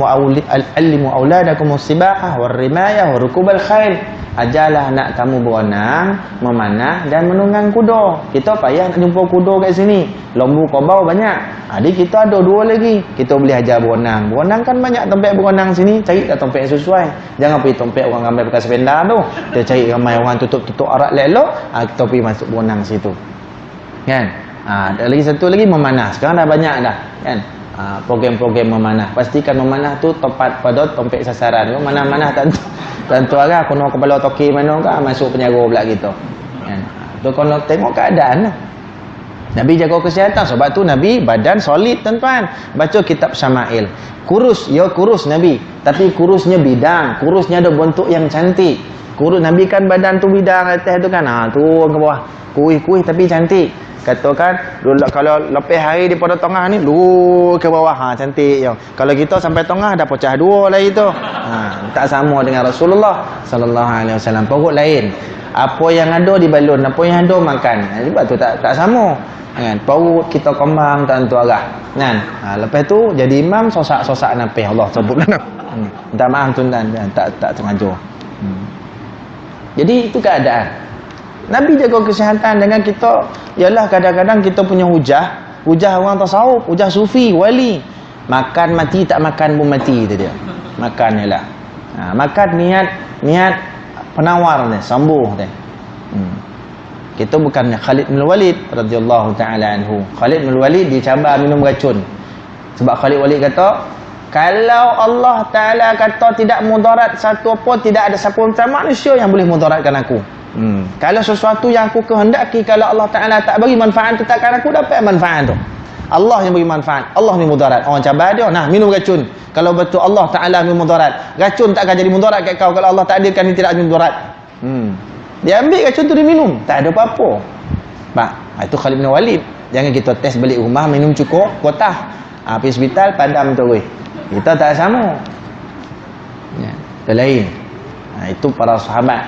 sibahah warrimayah warukubal khail. Ajarlah anak kamu berenang, memanah dan menunggang kuda. Kita payah nak jumpa kuda kat sini, lembu kobau banyak. Jadi kita ada 2 lagi, kita boleh ajar berenang. Berenang kan banyak tempat berenang sini, cari tempat yang sesuai. Jangan pergi tempat orang ramai pakai sepeda tu. Kita cari ramai orang tutup aurat elok, kita pergi masuk berenang situ kan. Ada lagi satu lagi memanah. Sekarang dah banyak dah kan. program-program memanah. Pastikan memanah tu tepat pada topik sasaran. Manah-manah tentu arah kono kepala toki mana kan masuk penjara pula gitu. Kan. Tu kono tengok keadaan lah. Nabi jaga kesihatan, sebab tu Nabi badan solid tuan-tuan. Baca kitab Syama'il. Kurus, ya kurus Nabi, tapi kurusnya bidang, kurusnya ada bentuk yang cantik. Kurus Nabi kan badan tu bidang atas tu kan. Turun ke bawah. Kuih-kuih tapi cantik. Katakan kalau lepas hari daripada tengah ni ke bawah cantik ya. Kalau kita sampai tengah dah pecah dua lah itu. Tak sama dengan Rasulullah sallallahu alaihi wasallam. Pokok lain. Apa yang ada di balon, apa yang ada makan. Sebab tu tak sama. Kan perut kita kembang tak tentu arah. Kan? Lepas tu jadi imam sosak-sosak napih Allah sebutlah. Minta maaf tuan-tuan, tak sengaja. Jadi itu keadaan. Nabi jaga kesihatan dengan kita. Ialah kadang-kadang kita punya hujah orang tasawuf, hujah sufi, wali. Makan mati, tak makan pun mati tu dia. Makan ialah. Makan niat penawar ni, sambuh tu. Kita bukannya Khalid bin Walid radhiyallahu taala anhu. Khalid bin Walid dicabar minum racun. Sebab Khalid Walid kata, kalau Allah Taala kata tidak mudarat satu apa, tidak ada siapa pun manusia yang boleh mudaratkan aku. Kalau sesuatu yang aku kehendaki, kalau Allah Taala tak bagi manfaat, takkan aku dapat manfaat tu. Allah yang bagi manfaat, Allah ni mudarat. Orang cabar dia, nah minum racun. Kalau betul Allah Taala ni mudarat, racun tak akan jadi mudarat kat kau kalau Allah takdirkan dia tidak jadi mudarat. Dia ambil racun tu dia minum, tak ada apa-apa. Itu Khalid bin Walid. Jangan kita test balik rumah minum cukup kotah. Pergi hospital padam terus. Kita tak sama. Ya, itu lain. Itu para sahabat.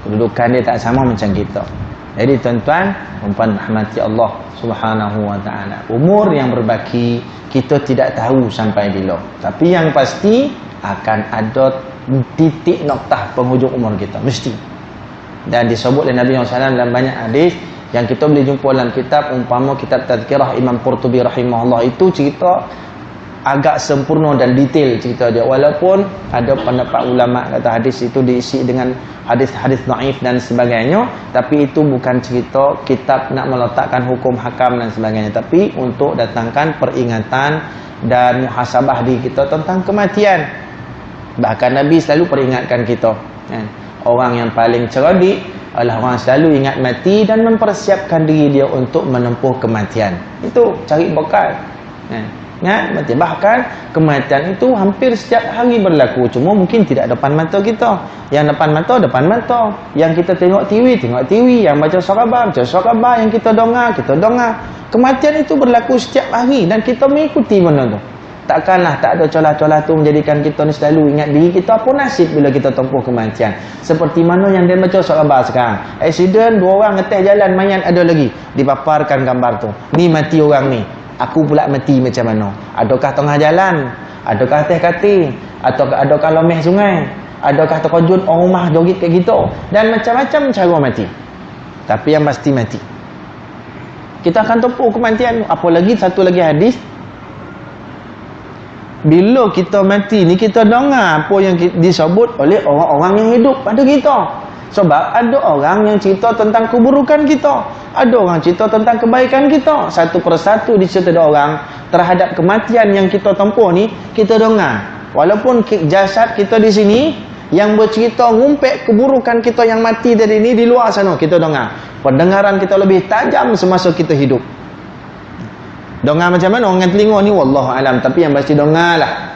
Kedudukan dia tak sama macam kita. Jadi tuan-tuan, umpan rahmati Allah Subhanahu wa taala. Umur yang berbaki kita tidak tahu sampai bila. Tapi yang pasti akan ada titik noktah penghujung umur kita mesti. Dan disebut oleh Nabi SAW dalam banyak hadis yang kita boleh jumpa dalam kitab, umpama kitab Tazkirah Imam Qurtubi rahimahullah, itu cerita agak sempurna dan detail cerita dia, walaupun ada pendapat ulama kata hadis itu diisi dengan hadis-hadis dhaif dan sebagainya, tapi itu bukan cerita kitab nak meletakkan hukum hakam dan sebagainya, tapi untuk datangkan peringatan dan muhasabah di kita tentang kematian. Bahkan Nabi selalu peringatkan kita, orang yang paling cerdik adalah orang selalu ingat mati dan mempersiapkan diri dia untuk menempuh kematian. Itu cari bekal. Ingat mati. Bahkan kematian itu hampir setiap hari berlaku. Cuma mungkin tidak depan mata kita. Yang depan mata. Yang kita tengok TV. Yang baca surah khabar. Yang kita dengar. Kematian itu berlaku setiap hari dan kita mengikuti benda tu. Takkanlah tak ada celah-celah tu menjadikan kita ni selalu ingat diri kita apa nasib bila kita tempuh kematian. Seperti mana yang dia baca surah khabar sekarang. Aksiden 2 orang ngetes jalan, mayat ada lagi. Dipaparkan gambar tu. Ni mati orang ni. Aku pula mati macam mana? Adakah tengah jalan? Adakah atas katil? Adakah lomeh sungai? Adakah terkejut orang rumah joget kat kita? Dan macam-macam cara mati. Tapi yang pasti mati. Kita akan tempuh kematian. Apalagi satu lagi hadis, bila kita mati ni kita dengar apa yang disebut oleh orang-orang yang hidup pada kita. Sebab ada orang yang cerita tentang keburukan kita, ada orang cerita tentang kebaikan kita. Satu persatu dicerita orang terhadap kematian yang kita tempuh ni, kita dengar. Walaupun jasad kita di sini, yang bercerita ngumpet keburukan kita yang mati dari ni di luar sana, kita dengar. Pendengaran kita lebih tajam semasa kita hidup. Dengar macam mana orang telinga ni wallahu alam, tapi yang pasti dengarlah.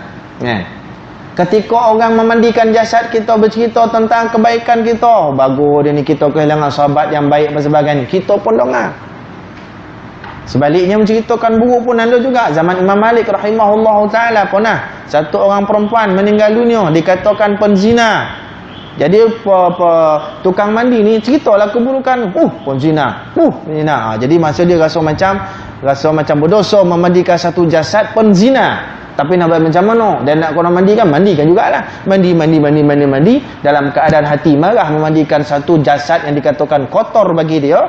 Ketika orang memandikan jasad kita bercerita tentang kebaikan kita, bagus dia ni kita kehilangan sahabat yang baik dan sebagainya, kita pun dengar. Sebaliknya menceritakan buruk pun ada juga. Zaman Imam Malik rahimahullahu taala pernah satu orang perempuan meninggal dunia dikatakan penzina. Jadi tukang mandi ni ceritalah keburukan, penzina. Jadi masa dia rasa macam berdosa memandikan satu jasad penzina. Tapi nak buat macam mana? Dan nak kena mandikan jugalah. Mandi dalam keadaan hati marah memandikan satu jasad yang dikatakan kotor bagi dia.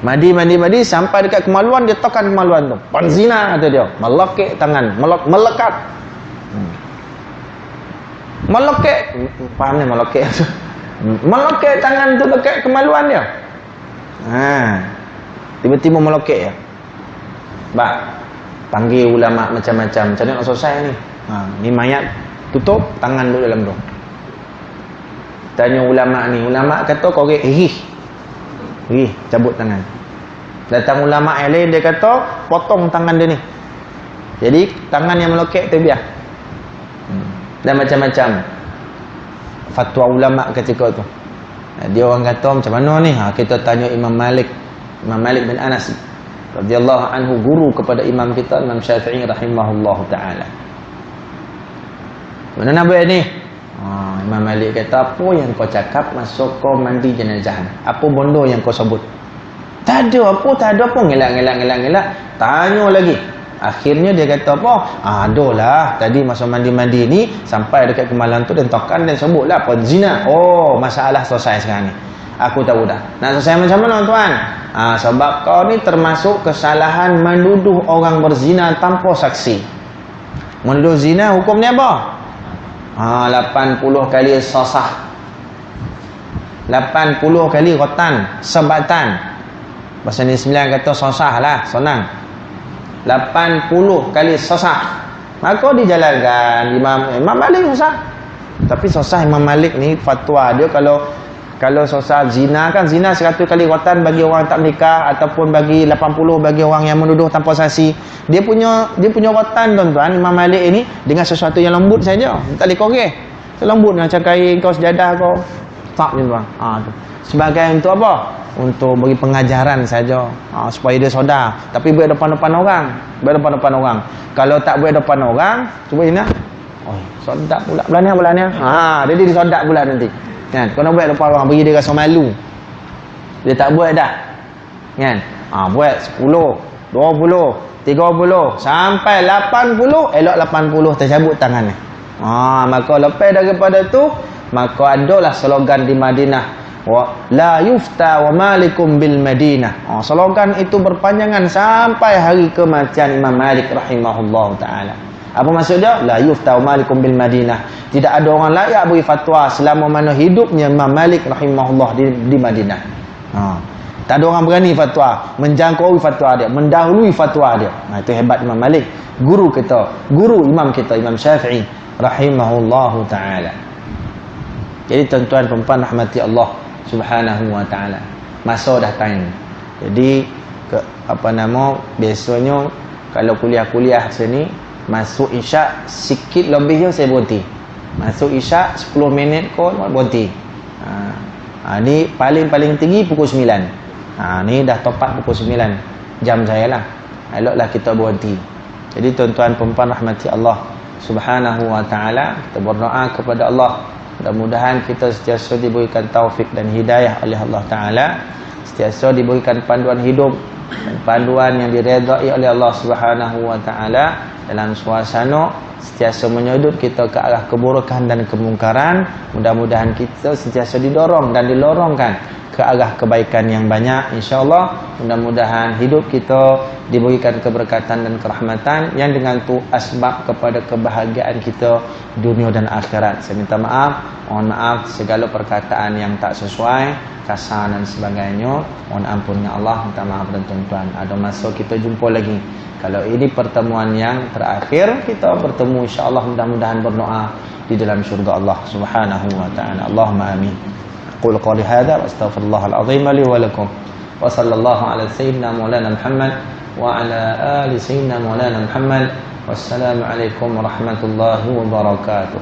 Mandi sampai dekat kemaluan, dia tekan kemaluan tu. Penzina kata dia. Melekek tangan, melekat. Melekek, faham ni melekek? Melekek tangan tu dekat kemaluan dia. Tiba-tiba melekek ya. Panggil ulama macam-macam. Macam mana nak selesai ni? Ni mayat tutup tangan dulu dalam tu. Tanya ulama ni, ulama kata korek cabut tangan. Datang ulama yang lain, dia kata potong tangan dia ni. Jadi tangan yang melokek tu biar. Dan macam-macam fatwa ulama ketika tu. Dia orang kata macam mana ni? Kita tanya Imam Malik bin Anas radhiyallahu anhu, guru kepada imam kita Imam Syafi'i rahimahullahu taala. Mana nak buat ni? Imam Malik kata, apa yang kau cakap masuk kau mandi jenazah? Apa bondo yang kau sebut? Tak ada apa, ngelak. Tanya lagi. Akhirnya dia kata apa? Adalah tadi masa mandi-mandi ni sampai dekat kemalan tu dan tokan dan sebutlah apa zina. Oh, masalah selesai sekarang ni. Aku tahu dah. Nak selesai macam mana tuan? Sebab kau ni termasuk kesalahan menuduh orang berzina tanpa saksi. Menuduh zina hukumnya apa? 80 kali sasah. 80 kali rotan, sebatan. Bahasa ni 9 kata sasah lah, senang. 80 kali sasah. Maka dijalankan Imam Malik sasah. Tapi sasah Imam Malik ni fatwa dia kalau sasah zina kan, zina 100 kali rotan bagi orang tak menikah, ataupun bagi 80 bagi orang yang menuduh tanpa saksi. Dia punya rotan tuan-tuan Imam Malik ini dengan sesuatu yang lembut saja. Tak boleh korek. Lembut macam kain kau, sejadah kau. Tak tuan. Tu. Sebagai untuk apa? Untuk bagi pengajaran saja, supaya dia sedar. Tapi buat depan-depan orang. Kalau tak buat depan orang, cuba ini. Sedap pula belanya. Dia disedap pula nanti. Kan? Kau nak buat depan orang, bagi dia rasa malu. Dia tak buat dah. Kan? Buat 10, 20, 30 sampai 80, elok 80 tercabut tangannya. Maka lepas daripada tu, maka adalah slogan di Madinah, la yufta wa malikum bil Madinah. Slogan itu berpanjangan sampai hari kematian Imam Malik rahimahullah taala. Apa maksud dia? La yufta wa malikum bil Madinah. Tidak ada orang layak beri fatwa selama mana hidupnya Imam Malik rahimahullah di Madinah. Tak ada orang berani fatwa, menjangkau fatwa dia, mendahului fatwa dia. Itu hebat Imam Malik, guru imam kita Imam Syafi'i rahimahullahu taala. Jadi tuan-tuan perempuan rahmati Allah Subhanahu wa taala, masa dah time. Jadi biasanya kalau kuliah sini masuk isyak sikit lebih je saya berhenti. Masuk isyak 10 minit kot berhenti. Ni paling tinggi pukul 9. Ni dah tepat pukul 9 jam saya lah. Eloklah kita berhenti. Jadi tuan-tuan perempuan rahmati Allah Subhanahu wa taala, kita berdoa kepada Allah, mudah-mudahan kita sentiasa diberikan taufik dan hidayah oleh Allah taala, sentiasa diberikan panduan hidup dan panduan yang diredai oleh Allah Subhanahu wa taala dalam suasana sentiasa menyudut kita ke arah keburukan dan kemungkaran. Mudah-mudahan kita sentiasa didorong dan dilorongkan ke arah kebaikan yang banyak, insya-Allah. Mudah-mudahan hidup kita diberikan keberkatan dan kerahmatan yang dengan tu asbab kepada kebahagiaan kita dunia dan akhirat. Saya minta maaf, mohon maaf segala perkataan yang tak sesuai, kasar dan sebagainya. Mohon ampunnya Allah, minta maaf dan tuan-tuan. Ada masa kita jumpa lagi. Kalau ini pertemuan yang terakhir, kita bertemu insya-Allah, mudah-mudahan berdoa di dalam syurga Allah Subhanahu wa taala. Allahumma amin. Qul qali hadza wa astaghfirullahal azim li wa lakum. Wa sallallahu ala sayyidina Maulana Muhammad wa ala ali sayyidina Maulana Muhammad. Wassalamu alaikum warahmatullahi wabarakatuh.